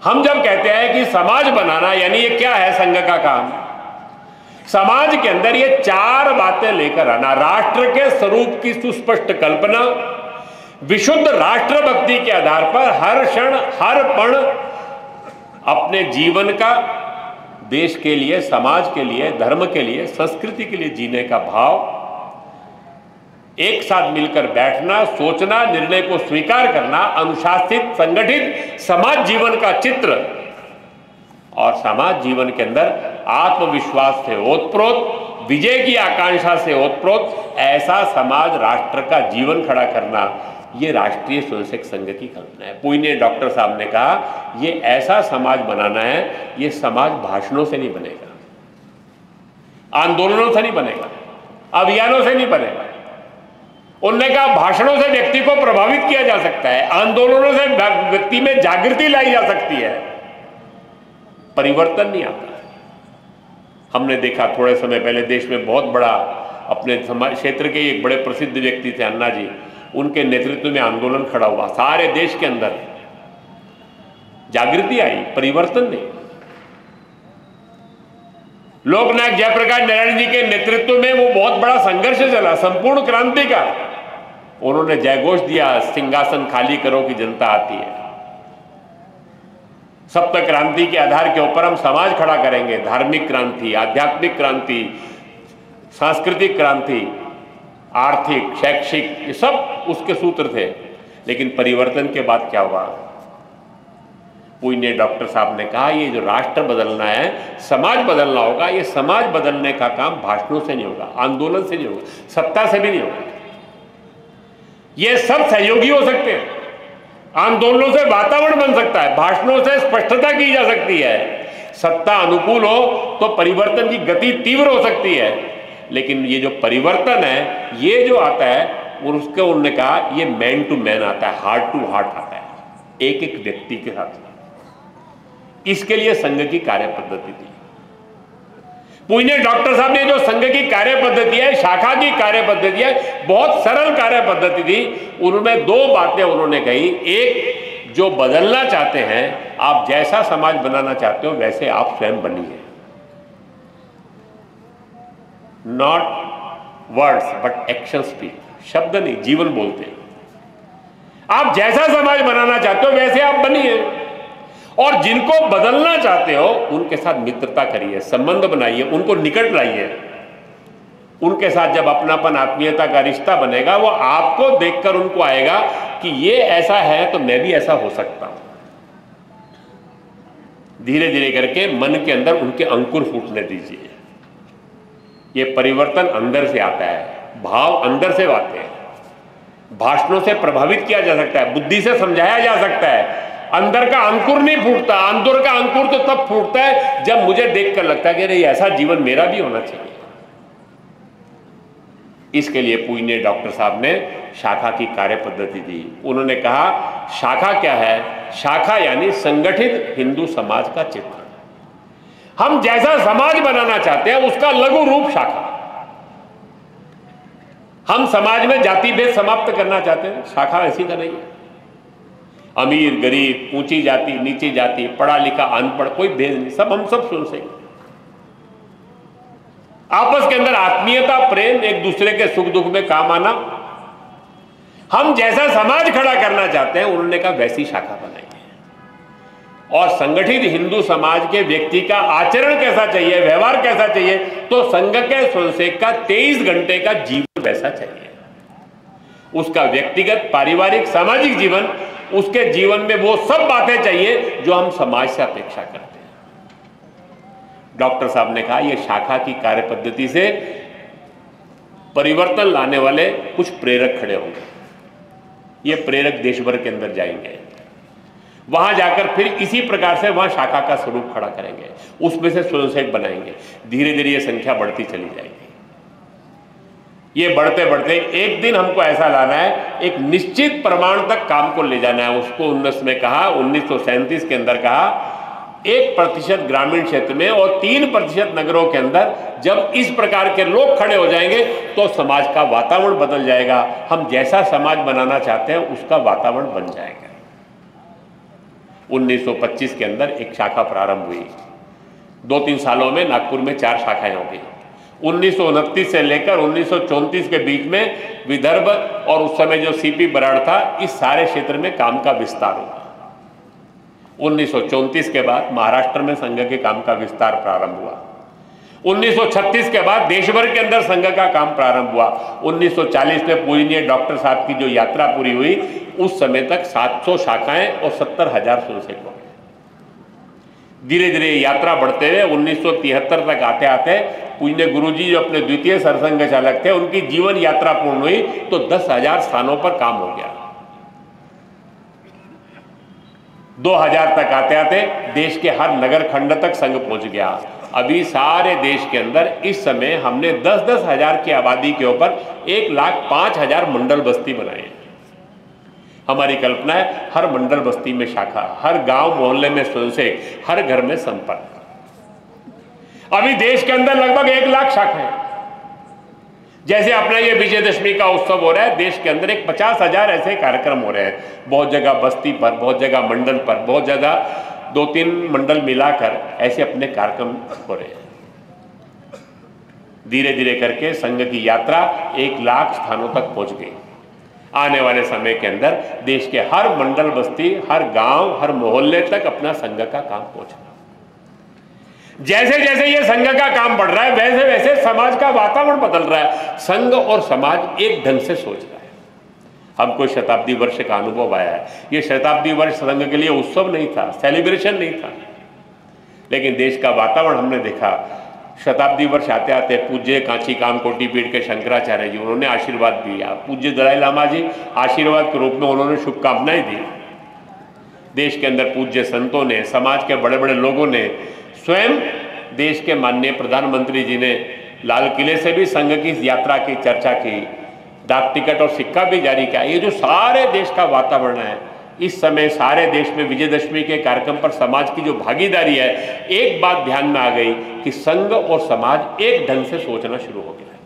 हम जब कहते हैं कि समाज बनाना, यानी ये क्या है संघ का काम? समाज के अंदर ये चार बातें लेकर आना: राष्ट्र के स्वरूप की सुस्पष्ट कल्पना, विशुद्ध राष्ट्रभक्ति के आधार पर हर क्षण हर पल अपने जीवन का देश के लिए, समाज के लिए, धर्म के लिए, संस्कृति के लिए जीने का भाव, एक साथ मिलकर बैठना, सोचना, निर्णय को स्वीकार करना, अनुशासित संगठित समाज जीवन का चित्र, और समाज जीवन के अंदर आत्मविश्वास से ओतप्रोत, विजय की आकांक्षा से ओतप्रोत ऐसा समाज राष्ट्र का जीवन खड़ा करना, ये राष्ट्रीय स्वयंसेवक संघ की कल्पना है। पूज्य डॉक्टर साहब ने कहा ये ऐसा समाज बनाना है, ये समाज भाषणों से नहीं बनेगा, आंदोलनों से नहीं बनेगा, अभियानों से नहीं बनेगा। उन्होंने कहा भाषणों से व्यक्ति को प्रभावित किया जा सकता है, आंदोलनों से व्यक्ति में जागृति लाई जा सकती है, परिवर्तन नहीं आता। हमने देखा थोड़े समय पहले देश में बहुत बड़ा, अपने समाज क्षेत्र के एक बड़े प्रसिद्ध व्यक्ति थे अन्ना जी, उनके नेतृत्व में आंदोलन खड़ा हुआ, सारे देश के अंदर जागृति आई, परिवर्तन नहीं। लोकनायक जयप्रकाश नारायण जी के नेतृत्व में वो बहुत बड़ा संघर्ष चला, संपूर्ण क्रांति का। उन्होंने जयघोष दिया, सिंहासन खाली करो कि जनता आती है। सप्त क्रांति के आधार के ऊपर हम समाज खड़ा करेंगे, धार्मिक क्रांति, आध्यात्मिक क्रांति, सांस्कृतिक क्रांति, आर्थिक, शैक्षिक, ये सब उसके सूत्र थे। लेकिन परिवर्तन के बाद क्या हुआ? पूज्य डॉक्टर साहब ने कहा ये जो राष्ट्र बदलना है, समाज बदलना होगा, ये समाज बदलने का काम भाषणों से नहीं होगा, आंदोलन से नहीं होगा, सत्ता से भी नहीं होगा। ये सब सहयोगी हो सकते हैं, आंदोलनों से वातावरण बन सकता है, भाषणों से स्पष्टता की जा सकती है, सत्ता अनुकूल हो तो परिवर्तन की गति तीव्र हो सकती है। लेकिन ये जो परिवर्तन है, ये जो आता है, और उसके उन्होंने कहा ये मैन टू मैन आता है, हार्ट टू हार्ट आता है, एक एक व्यक्ति के साथ। इसके लिए संघ की कार्य पद्धति थी। पूज्य डॉक्टर साहब ने जो संघ की कार्य पद्धति है, शाखा की कार्य पद्धति है, बहुत सरल कार्य पद्धति थी। उनमें दो बातें उन्होंने कही। एक, जो बदलना चाहते हैं, आप जैसा समाज बनाना चाहते हो वैसे आप स्वयं बनिए, not words but action speak. शब्द नहीं, जीवन बोलते हैं। आप जैसा समाज बनाना चाहते हो वैसे आप बनिए, और जिनको बदलना चाहते हो उनके साथ मित्रता करिए, संबंध बनाइए, उनको निकट लाइए। उनके साथ जब अपनापन, आत्मीयता का रिश्ता बनेगा, वो आपको देखकर उनको आएगा कि ये ऐसा है तो मैं भी ऐसा हो सकता हूं। धीरे धीरे करके मन के अंदर उनके अंकुर फूटने दीजिए। ये परिवर्तन अंदर से आता है, भाव अंदर से आते हैं। भाषणों से प्रभावित किया जा सकता है, बुद्धि से समझाया जा सकता है। अंदर का अंकुर नहीं फूटता। अंदर का अंकुर तो तब फूटता है जब मुझे देखकर लगता है कि अरे ऐसा जीवन मेरा भी होना चाहिए। इसके लिए पूज्य डॉक्टर साहब ने शाखा की कार्य पद्धति दी। उन्होंने कहा शाखा क्या है? शाखा यानी संगठित हिंदू समाज का चित्र। हम जैसा समाज बनाना चाहते हैं उसका लघु रूप शाखा। हम समाज में जाति भेद समाप्त करना चाहते हैं, शाखा ऐसी का नहीं है। अमीर गरीब, ऊंची जाति नीची जाति, पढ़ा लिखा अनपढ़, कोई भेद नहीं, सब हम सब सुन सकें। आपस के अंदर आत्मीयता, प्रेम, एक दूसरे के सुख दुख में काम आना। हम जैसा समाज खड़ा करना चाहते हैं, उन्होंने कहा वैसी शाखा बनाई है। और संगठित हिंदू समाज के व्यक्ति का आचरण कैसा चाहिए, व्यवहार कैसा चाहिए, तो संघ के स्वयंसेवक का 23 घंटे का जीवन वैसा चाहिए। उसका व्यक्तिगत, पारिवारिक, सामाजिक जीवन, उसके जीवन में वो सब बातें चाहिए जो हम समाज से अपेक्षा करते हैं। डॉक्टर साहब ने कहा यह शाखा की कार्य पद्धति से परिवर्तन लाने वाले कुछ प्रेरक खड़े होंगे। ये प्रेरक देश भर के अंदर जाएंगे, वहां जाकर फिर इसी प्रकार से वहां शाखा का स्वरूप खड़ा करेंगे, उसमें से स्वयंसेवक बनाएंगे। धीरे धीरे ये संख्या बढ़ती चली जाएगी। ये बढ़ते बढ़ते एक दिन हमको ऐसा लाना है, एक निश्चित प्रमाण तक काम को ले जाना है। उसको 1937 के अंदर कहा 1% ग्रामीण क्षेत्र में और 3% नगरों के अंदर जब इस प्रकार के लोग खड़े हो जाएंगे तो समाज का वातावरण बदल जाएगा। हम जैसा समाज बनाना चाहते हैं उसका वातावरण बन जाएगा। 1925 के अंदर एक शाखा प्रारंभ हुई। 2-3 सालों में नागपुर में 4 शाखाएं हो गई। 1929 से लेकर 1934 के बीच में विदर्भ और उस समय जो सीपी बराड़ था, इस सारे क्षेत्र में काम का विस्तार हुआ। 1934 के बाद महाराष्ट्र में संघ के काम का विस्तार प्रारंभ हुआ। 1936 के बाद देश भर के अंदर संघ का काम प्रारंभ हुआ। 1940 में पूजनीय डॉक्टर साहब की जो यात्रा पूरी हुई, उस समय तक 700 शाखाएं और 70,000 स्वयंसेवक। धीरे धीरे यात्रा बढ़ते हुए 1973 तक आते आते पूजनीय गुरुजी जो अपने द्वितीय सरसंघ चालक थे, उनकी जीवन यात्रा पूर्ण हुई तो 10,000 स्थानों पर काम हो गया। 2000 तक आते आते देश के हर नगर खंड तक संघ पहुंच गया। अभी सारे देश के अंदर इस समय हमने 10-10 हजार की आबादी के ऊपर 1,05,000 मंडल बस्ती बनाए। हमारी कल्पना है हर मंडल बस्ती में शाखा, हर गांव मोहल्ले में स्वयंसेवक, हर घर में संपर्क। अभी देश के अंदर लगभग 1 लाख शाखाएं। जैसे अपना ये विजयदशमी का उत्सव हो रहा है, देश के अंदर एक 50,000 ऐसे कार्यक्रम हो रहे हैं। बहुत जगह बस्ती पर, बहुत जगह मंडल पर, बहुत जगह 2-3 मंडल मिलाकर ऐसे अपने कार्यक्रम हो रहे हैं। धीरे धीरे करके संघ की यात्रा 1 लाख स्थानों तक पहुंच गई। आने वाले समय के अंदर देश के हर मंडल बस्ती, हर गांव, हर मोहल्ले तक अपना संघ का काम पहुंचना। जैसे जैसे ये संघ का काम बढ़ रहा है, वैसे वैसे समाज का वातावरण बदल रहा है। संघ और समाज एक ढंग से सोच रहा है। हमको शताब्दी वर्ष का अनुभव आया है। ये शताब्दी वर्ष संघ के लिए उत्सव नहीं था, सेलिब्रेशन नहीं था, लेकिन देश का वातावरण हमने देखा। शताब्दी वर्ष आते आते पूज्य कांची कामकोटि पीठ के शंकराचार्य जी, उन्होंने आशीर्वाद दिया। पूज्य दलाई लामा जी आशीर्वाद के रूप में उन्होंने शुभकामनाएं दी। देश के अंदर पूज्य संतों ने, समाज के बड़े बड़े लोगों ने, स्वयं देश के माननीय प्रधानमंत्री जी ने लाल किले से भी संघ की यात्रा की चर्चा की, डाक टिकट और सिक्का भी जारी किया। ये जो सारे देश का वातावरण है, इस समय सारे देश में विजयदशमी के कार्यक्रम पर समाज की जो भागीदारी है, एक बात ध्यान में आ गई कि संघ और समाज एक ढंग से सोचना शुरू हो गया है।